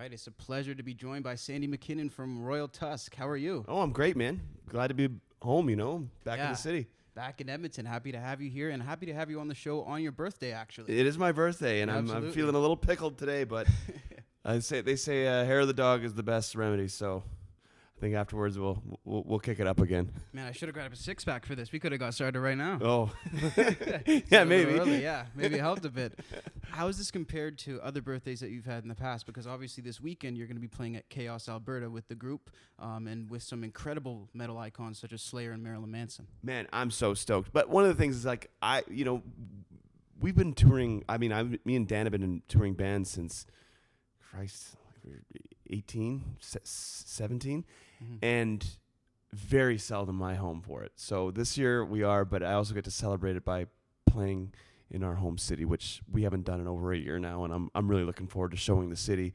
right, it's a pleasure to be joined by Sandy MacKinnon from Royal Tusk. How are you? Oh, I'm great, man. Glad to be home, back in the city. Back in Edmonton. Happy to have you here and happy to have you on the show on your birthday, actually. It is my birthday, and I'm feeling a little pickled today, but they say hair of the dog is the best remedy, so I think afterwards we'll kick it up again. Man, I should have grabbed a six-pack for this. We could have got started right now. Oh. Yeah, maybe. Early, yeah, maybe it helped a bit. How is this compared to other birthdays that you've had in the past? Because obviously this weekend you're going to be playing at Chaos, Alberta with the group and with some incredible metal icons such as Slayer and Marilyn Manson. Man, I'm so stoked. But one of the things is we've been touring. Me and Dan have been touring bands since, Christ, 18, 17, and very seldom my home for it. So this year we are, but I also get to celebrate it by playing in our home city, which we haven't done in over a year now, and I'm really looking forward to showing the city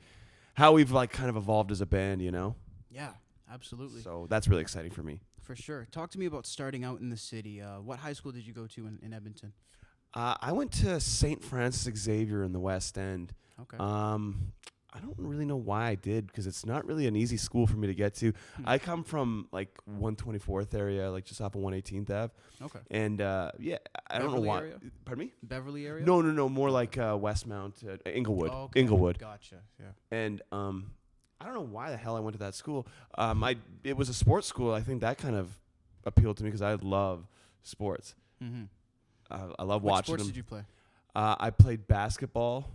how we've kind of evolved as a band, Yeah, absolutely. So that's really exciting for me. For sure. Talk to me about starting out in the city. What high school did you go to in Edmonton? I went to St. Francis Xavier in the West End. Okay. I don't really know why I did, because it's not really an easy school for me to get to. I come from 124th area, just off of 118th Ave. Okay. And I don't know why. Area? Pardon me? Beverly area? No, more like Westmount, Inglewood. Oh, okay. Inglewood. Gotcha. Yeah. And I don't know why the hell I went to that school. It was a sports school. I think that kind of appealed to me because I love sports. Mm-hmm. I love What watching sports them. did you play? I played basketball,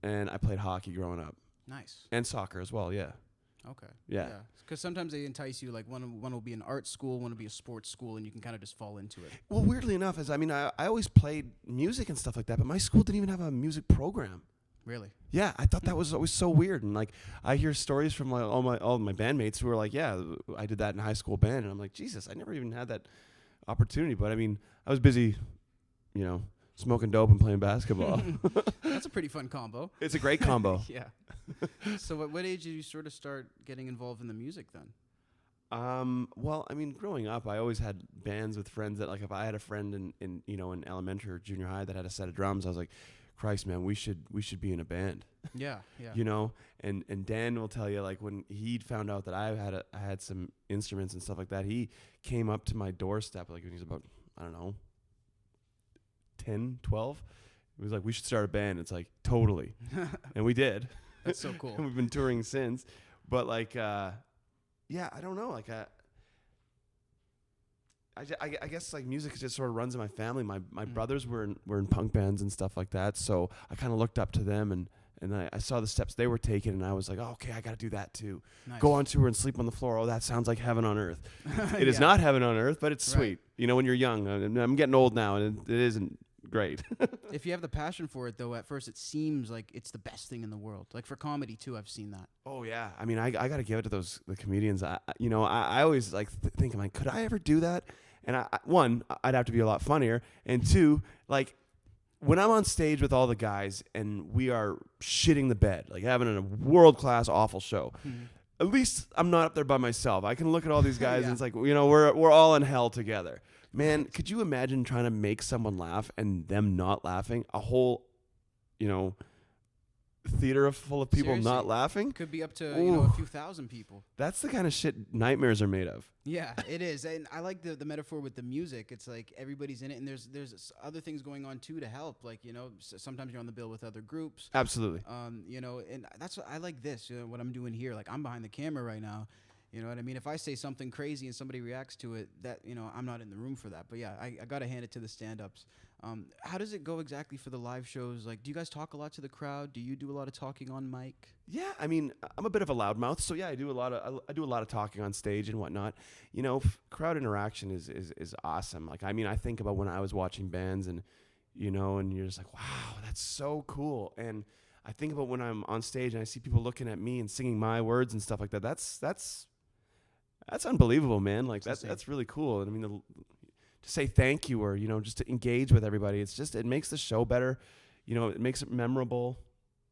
and I played hockey growing up. Nice. And soccer as well, yeah. Okay. Yeah. Because sometimes they entice you, one will be an art school, one will be a sports school, and you can kind of just fall into it. Well, weirdly enough, I always played music and stuff like that, but my school didn't even have a music program. Really? Yeah, I thought that was always so weird. And I hear stories from all my bandmates who are like, yeah, I did that in high school band. And I'm like, Jesus, I never even had that opportunity. But I was busy, smoking dope and playing basketball. That's a pretty fun combo. It's a great combo. Yeah. So at what age did you sort of start getting involved in the music then? Growing up, I always had bands with friends that, if I had a friend in elementary or junior high that had a set of drums, I was like, Christ, man, we should be in a band. Yeah, yeah. And Dan will tell you, when he found out that I had some instruments and stuff like that, he came up to my doorstep when he was about, I don't know, 10, 12. He was like, we should start a band. It's like, totally. And we did. That's so cool. And we've been touring since. But I don't know. I guess music just sort of runs in my family. My brothers were in punk bands and stuff like that, so I kind of looked up to them and I saw the steps they were taking, and I was like, oh, okay, I got to do that too. Nice. Go on tour and sleep on the floor. Oh, that sounds like heaven on earth. It is not heaven on earth, but it's sweet. When you're young. I'm getting old now, and it isn't great. If you have the passion for it, though, at first it seems like it's the best thing in the world. For comedy too, I've seen that. Oh yeah, I got to give it to the comedians. I always think, could I ever do that? And one, I'd have to be a lot funnier, and two, when I'm on stage with all the guys and we are shitting the bed, having a world-class awful show, at least I'm not up there by myself. I can look at all these guys and it's we're all in hell together. Man, could you imagine trying to make someone laugh and them not laughing? A whole, theater full of people Seriously, not laughing? Could be up to a few thousand people. That's the kind of shit nightmares are made of. Yeah, it is. And I like the metaphor with the music. It's like everybody's in it, and there's other things going on too to help. Sometimes you're on the bill with other groups. Absolutely. And that's what I like this. What I'm doing here. I'm behind the camera right now. You know what I mean? If I say something crazy and somebody reacts to it, that I'm not in the room for that. But yeah, I gotta hand it to the stand-ups. How does it go exactly for the live shows? Do you guys talk a lot to the crowd? Do you do a lot of talking on mic? Yeah, I'm a bit of a loudmouth, so yeah, I do a lot of talking on stage and whatnot. Crowd interaction is awesome. I think about when I was watching bands and and you're just like, wow, that's so cool. And I think about when I'm on stage and I see people looking at me and singing my words and stuff like that. That's unbelievable, man. That's really cool. And to say thank you or just to engage with everybody, it makes the show better. It makes it memorable.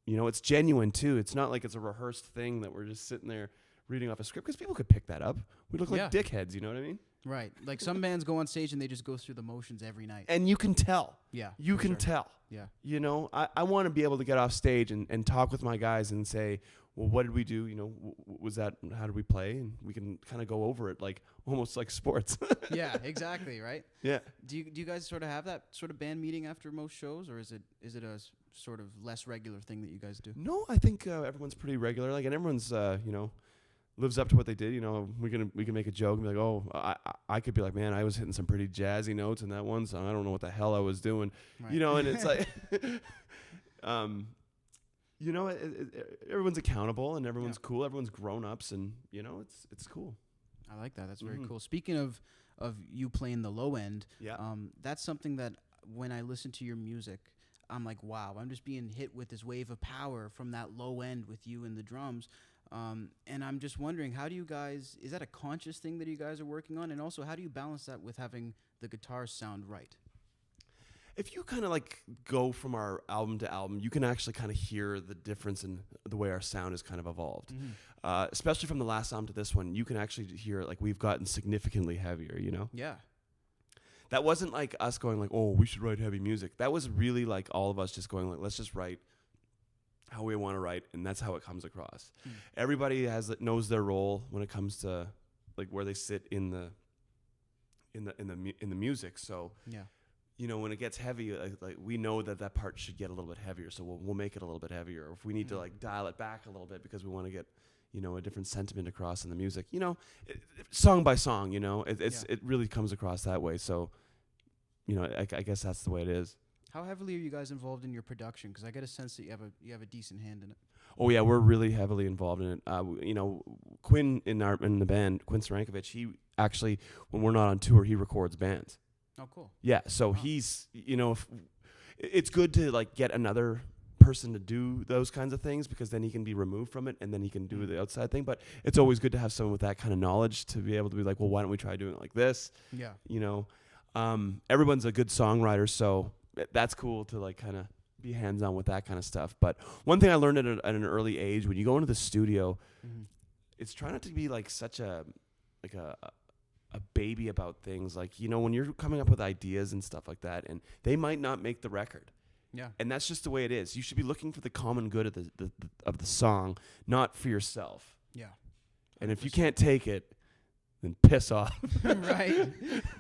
It's genuine too. It's not like it's a rehearsed thing that we're just sitting there reading off a script, because people could pick that up. We look Yeah. like dickheads, you know what I mean? Right. Like some bands go on stage and they just go through the motions every night. And you can tell. Yeah. You for can sure. tell. Yeah. You know, I want to be able to get off stage and talk with my guys and say, well, what did we do? You know, was that, how did we play? And we can kind of go over it like almost like sports. Yeah, exactly, right? Yeah. Do you guys sort of have that sort of band meeting after most shows, or is it a sort of less regular thing that you guys do? No, I think everyone's pretty regular. Like, and everyone's, you know, lives up to what they did. You know, we can make a joke and be like, oh, I could be like, man, I was hitting some pretty jazzy notes in that one song. I don't know what the hell I was doing. Right. You know, and it's like, you know, everyone's accountable and everyone's cool. Everyone's grown ups, and you know, it's cool. I like that. That's very cool. Speaking of you playing the low end, Yeah. that's something that when I listen to your music, I'm like, wow, I'm just being hit with this wave of power from that low end with you and the drums. And I'm just wondering, how do you guys, is that a conscious thing that you guys are working on? And also, how do you balance that with having the guitars sound right? If you kind of like go from our album to album, you can actually kind of hear the difference in the way our sound has kind of evolved. Especially from the last album to this one, you can actually hear like we've gotten significantly heavier, you know? Yeah. That wasn't like us going like, oh, we should write heavy music. That was really like all of us just going like, let's just write how we want to write, and that's how it comes across. Everybody knows their role when it comes to like where they sit in the music. So Yeah. you know, when it gets heavy, like we know that part should get a little bit heavier, so we'll make it a little bit heavier. Or if we need to like dial it back a little bit because we want to get, you know, a different sentiment across in the music, you know, song by song, you know, it really comes across that way. So, you know, I guess that's the way it is. How heavily are you guys involved in your production? Because I get a sense that you have a decent hand in it. Oh yeah, we're really heavily involved in it. You know, Quinn in the band, Quinn Sarankovic, he actually, when we're not on tour, he records bands. Oh, cool. Yeah, so he's, you know, it's good to like get another person to do those kinds of things, because then he can be removed from it and then he can do the outside thing. But it's always good to have someone with that kind of knowledge to be able to be like, well, why don't we try doing it like this? Yeah. You know, everyone's a good songwriter, so that's cool to like kind of be hands-on with that kind of stuff. But one thing I learned at an early age, when you go into the studio, it's trying not to be like such a baby about things. Like, you know, when you're coming up with ideas and stuff like that, and they might not make the record. Yeah. And that's just the way it is. You should be looking for the common good of the song, not for yourself. Yeah. And if you can't take it, then piss off. Right.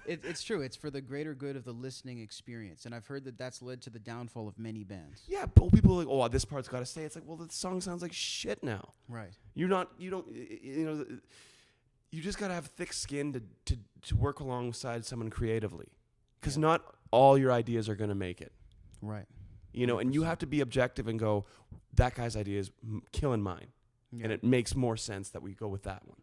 It's true. It's for the greater good of the listening experience. And I've heard that that's led to the downfall of many bands. Yeah, but people are like, oh, this part's got to stay. It's like, well, the song sounds like shit now. Right. You know, you just got to have thick skin to work alongside someone creatively, because not all your ideas are going to make it. Right. You know, 100%. And you have to be objective and go, that guy's idea is killing mine. Yeah. And it makes more sense that we go with that one.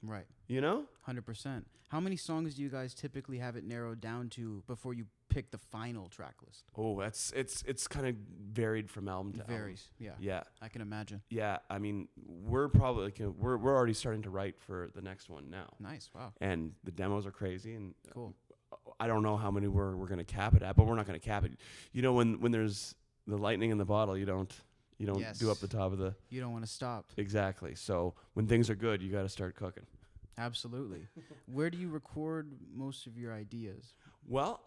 Right. You know? 100%. How many songs do you guys typically have it narrowed down to before you pick the final track list? Oh, it's kind of varied from album to album. Varies. Yeah. Yeah. I can imagine. Yeah. I mean, we're probably like, we're already starting to write for the next one now. Nice. Wow. And the demos are crazy, and cool. I don't know how many we're going to cap it at, but we're not going to cap it. You know, when there's the lightning in the bottle, you don't do up the top of the. You don't want to stop. Exactly. So when things are good, you got to start cooking. Absolutely. Where do you record most of your ideas? Well,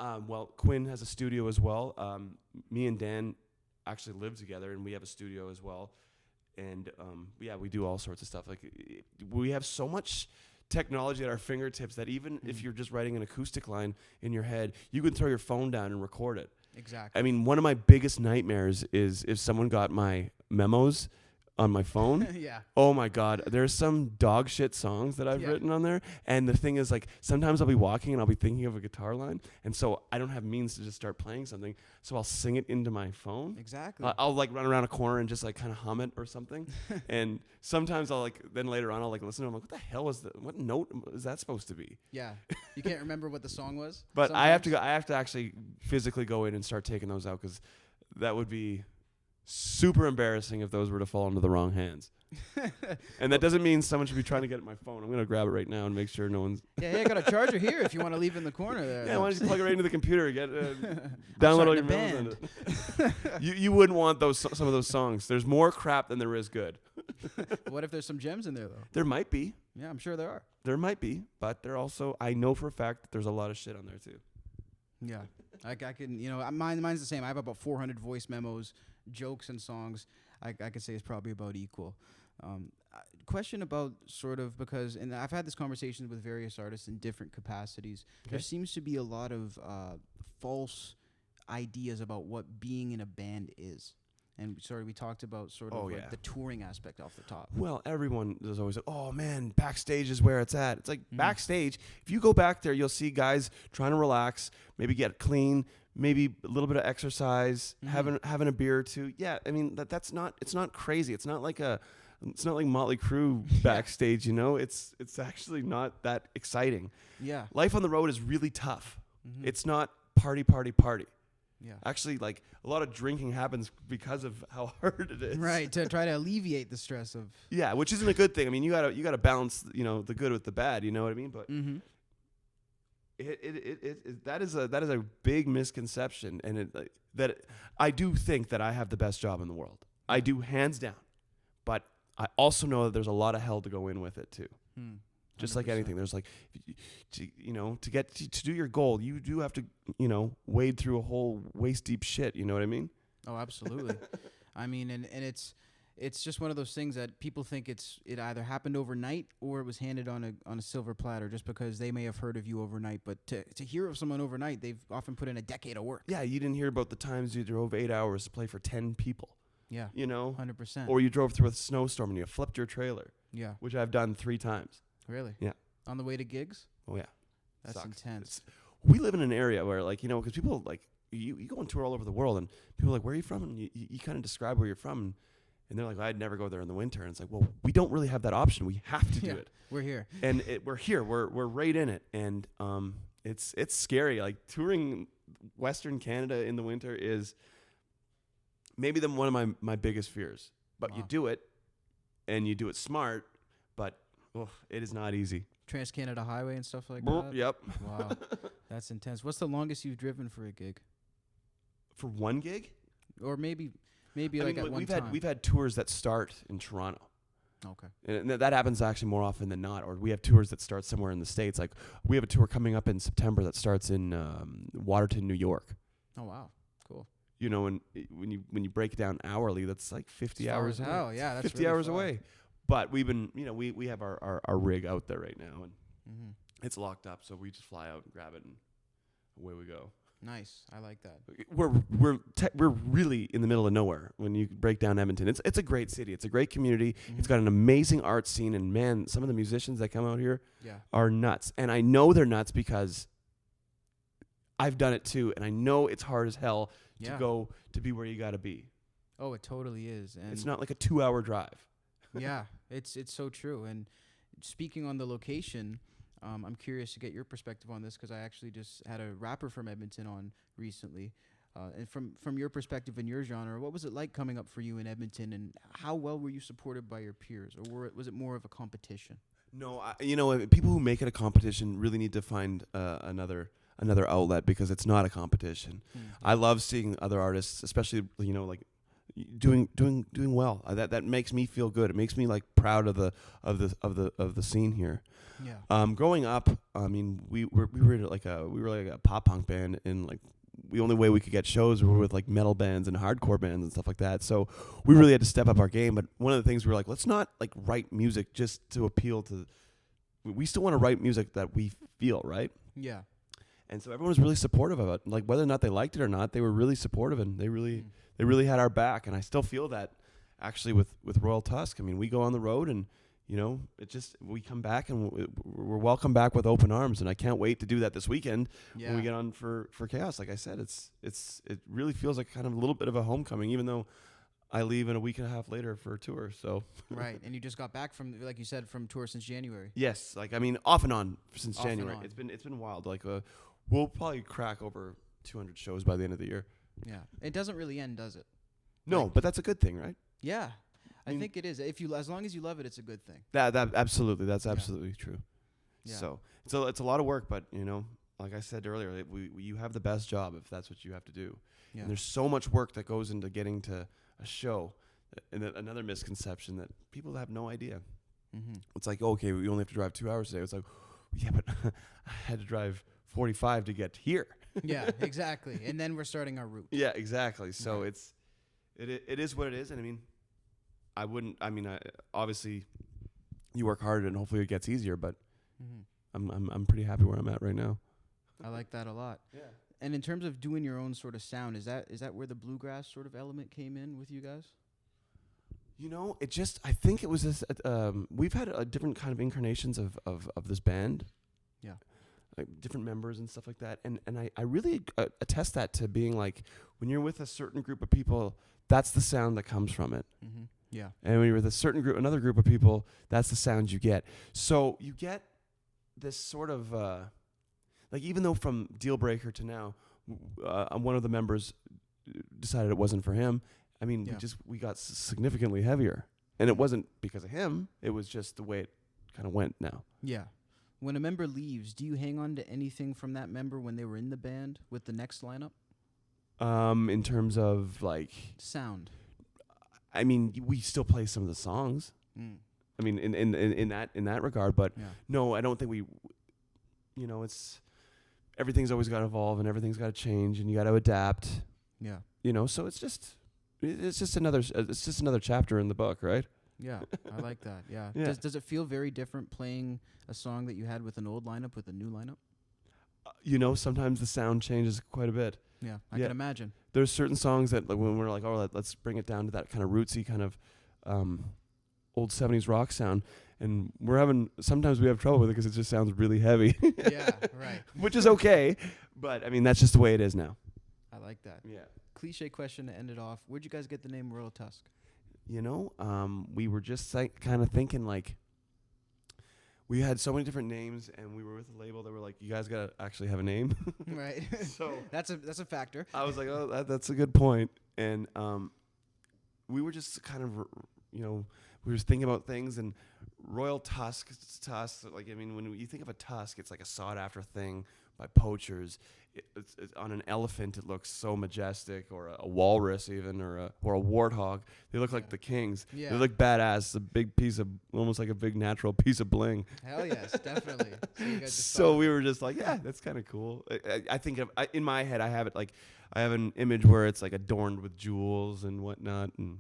Quinn has a studio as well. Me and Dan actually live together, and we have a studio as well. And we do all sorts of stuff. Like, we have so much technology at our fingertips that even if you're just writing an acoustic line in your head, you can throw your phone down and record it. Exactly. I mean, one of my biggest nightmares is if someone got my memos on my phone. Yeah. Oh my God. There's some dog shit songs that I've written on there. And the thing is, like, sometimes I'll be walking and I'll be thinking of a guitar line. And so I don't have means to just start playing something. So I'll sing it into my phone. Exactly. I'll like run around a corner and just like kind of hum it or something. And sometimes I'll like, then later on I'll like listen to it. I'm like, what the hell is that? What note is that supposed to be? Yeah. You can't remember what the song was? But sometimes I have to actually physically go in and start taking those out, because that would be super embarrassing if those were to fall into the wrong hands. And that doesn't mean someone should be trying to get at my phone. I'm going to grab it right now and make sure no one's... Yeah, I got a charger here if you want to leave it in the corner there. Yeah, why don't you plug it right into the computer, download all your memos on it. You wouldn't want some of those songs. There's more crap than there is good. What if there's some gems in there though? There might be. Yeah, I'm sure there are. There might be, but there also, I know for a fact that there's a lot of shit on there too. Yeah, I can, mine's the same. I have about 400 voice memos, jokes, and songs. I could say it's probably about equal. Question about sort of, because, and I've had this conversation with various artists in different capacities. Okay. There seems to be a lot of false ideas about what being in a band is. And we talked about sort of like the touring aspect off the top. Well, everyone is always like, oh man, backstage is where it's at. It's like backstage. If you go back there, you'll see guys trying to relax, maybe get clean, maybe a little bit of exercise, having a beer or two. Yeah, I mean it's not crazy. It's not like Motley Crue backstage, It's actually not that exciting. Yeah. Life on the road is really tough. It's not party. Yeah. Actually, like a lot of drinking happens because of how hard it is. Right, to try to alleviate the stress of. Yeah, which isn't a good thing. I mean, you gotta balance, the good with the bad. You know what I mean? But that is a big misconception, and I do think that I have the best job in the world. I do, hands down. But I also know that there's a lot of hell to go in with it too. Just like anything, there's like, to do your goal, you do have to, wade through a whole waist deep shit. You know what I mean? Oh, absolutely. I mean, and it's just one of those things that people think it either happened overnight or it was handed on a silver platter, just because they may have heard of you overnight. But to hear of someone overnight, they've often put in a decade of work. Yeah, you didn't hear about the times you drove 8 hours to play for 10 people. Yeah, 100%. Or you drove through a snowstorm and you flipped your trailer. Yeah, which I've done 3 times. Really? Yeah. On the way to gigs? Oh, yeah. That's Sucks. intense. We live in an area where, because people, you go on tour all over the world, and people are like, where are you from? And you kind of describe where you're from, and they're like, I'd never go there in the winter. And it's like, well, we don't really have that option. We have to do it. We're here. And we're here. We're right in it. And it's scary. Like, touring Western Canada in the winter is maybe one of my biggest fears. But you do it, and you do it smart, but it is not easy. Trans-Canada Highway and stuff like that? Yep. Wow. That's intense. What's the longest you've driven for a gig? For one gig? Or maybe at one time. We've had tours that start in Toronto. Okay. And that happens actually more often than not. Or we have tours that start somewhere in the States. Like, we have a tour coming up in September that starts in Waterton, New York. Oh, wow. Cool. And when you break it down hourly, that's like 50 hours away. Hell, yeah, that's 50 really hours far. away. But we've been, we have our rig out there right now, and it's locked up, so we just fly out and grab it, and away we go. Nice, I like that. We're really in the middle of nowhere when you break down Edmonton. It's a great city. It's a great community. It's got an amazing art scene, and man, some of the musicians that come out here are nuts. And I know they're nuts because I've done it too, and I know it's hard as hell to go to be where you got to be. Oh, it totally is. And it's not like a 2-hour drive. Yeah, it's so true. And speaking on the location, I'm curious to get your perspective on this, because I actually just had a rapper from Edmonton on recently. And from your perspective and your genre, what was it like coming up for you in Edmonton, and how well were you supported by your peers, or was it more of a competition? No, people who make it a competition really need to find another outlet, because it's not a competition. I love seeing other artists, especially doing well. That makes me feel good. It makes me proud of the scene here. Yeah. Growing up, I mean, we were like a pop punk band, and the only way we could get shows were with metal bands and hardcore bands and stuff like that. So we really had to step up our game. But one of the things we were like, let's not write music just to appeal to. We still want to write music that we feel, right? Yeah. And so everyone was really supportive of it. Whether or not they liked it or not, they were really supportive, and they really had our back. And I still feel that actually with Royal Tusk. I mean, we go on the road, and we come back, and we're welcome back with open arms. And I can't wait to do that this weekend when we get on for Chaos. Like I said, it really feels like kind of a little bit of a homecoming, even though I leave in a week and a half later for a tour. So right, and you just got back from, like you said, from tour since January. Yes, off and on since January. It's been wild. We'll probably crack over 200 shows by the end of the year. Yeah, it doesn't really end, does it? No, but that's a good thing, right? Yeah, I think it is. As long as you love it, it's a good thing. That absolutely, that's absolutely true. Yeah. So it's a lot of work, but like I said earlier, you have the best job if that's what you have to do. Yeah. And there's so much work that goes into getting to a show and another misconception that people have no idea. Mm-hmm. It's like, okay, we only have to drive 2 hours today. It's like, yeah, but I had to drive 45 to get here. Yeah, exactly. And then we're starting our route. Yeah, exactly. So Right. it is what it is. And I mean, obviously you work hard and hopefully it gets easier, but Mm-hmm. I'm pretty happy where I'm at right now. I like that a lot. Yeah. And in terms of doing your own sort of sound, is that where the bluegrass sort of element came in with you guys? You know, I think it was this, we've had different kind of incarnations of this band. Yeah. Like different members and stuff like that. And I really attest that to being like, when you're with a certain group of people, that's the sound that comes from it. Mm-hmm. Yeah. And when you're with another group of people, that's the sound you get. So you get this sort of, like even though from Deal Breaker to now, one of the members decided it wasn't for him. I mean, Yeah. we got significantly heavier. And it wasn't because of him. It was just the way it kind of went now. Yeah. When a member leaves, do you hang on to anything from that member when they were in the band with the next lineup? In terms of like Sound. I mean, we still play some of the songs. Mm. I mean, in that regard, but Yeah. no, I don't think it's everything's always got to evolve and everything's got to change and you got to adapt. Yeah. So it's just another chapter in the book, right? Yeah. I like that. Yeah. Yeah. Does it feel very different playing a song that you had with an old lineup with a new lineup? Sometimes the sound changes quite a bit. Yeah. I Yeah. can imagine. There's certain songs that like, when we're like, oh, let's bring it down to that kind of rootsy kind of old 70s rock sound. And sometimes we have trouble with it because it just sounds really heavy. Yeah. Right. Which is okay. But I mean, that's just the way it is now. I like that. Yeah. Cliche question to end it off. Where'd you guys get the name Royal Tusk? We were just kind of thinking like, we had so many different names and we were with a label that were like, you guys got to actually have a name. Right. So that's a factor. I was like, oh, that's a good point. And we were just kind of, we were just thinking about things and Royal Tusk, like, I mean, when you think of a tusk, it's like a sought after thing by poachers. It's on an elephant, it looks so majestic, or a walrus even, or a warthog. They look like the kings. Yeah. They look badass. A big piece of, almost like a big natural piece of bling. Hell yes, definitely. So, you guys just So we were just like, yeah, that's kind of cool. I think in my head, I have it like, I have an image where it's like adorned with jewels and whatnot, and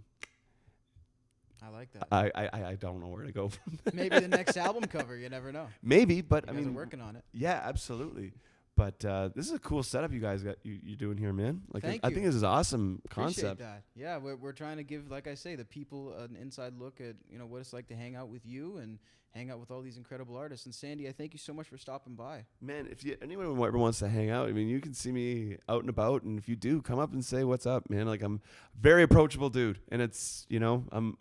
I like that. I don't know where to go from there. Maybe the next album cover. You never know. Maybe, but You I guys mean, are working on it. yeah, absolutely. But this is a cool setup you guys got you doing here, man. Like Thank I you. think this is awesome Appreciate concept. that. Yeah, we're trying to give, like I say, the people an inside look at what it's like to hang out with you and hang out with all these incredible artists. And Sandy, I thank you so much for stopping by. Man, if anyone ever wants to hang out, I mean, you can see me out and about, and if you do, come up and say what's up, man. Like I'm a very approachable dude, and it's I'm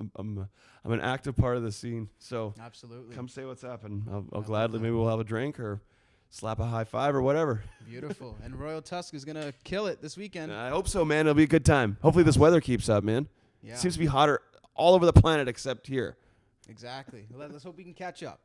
an active part of the scene. So Absolutely. come say what's up, and I'll love gladly that. maybe we'll have a drink or slap a high five or whatever. Beautiful. And Royal Tusk is gonna kill it this weekend. I hope so, man. It'll be a good time. Hopefully this weather keeps up, man. Yeah. Seems to be hotter all over the planet except here. Exactly. Let's hope we can catch up.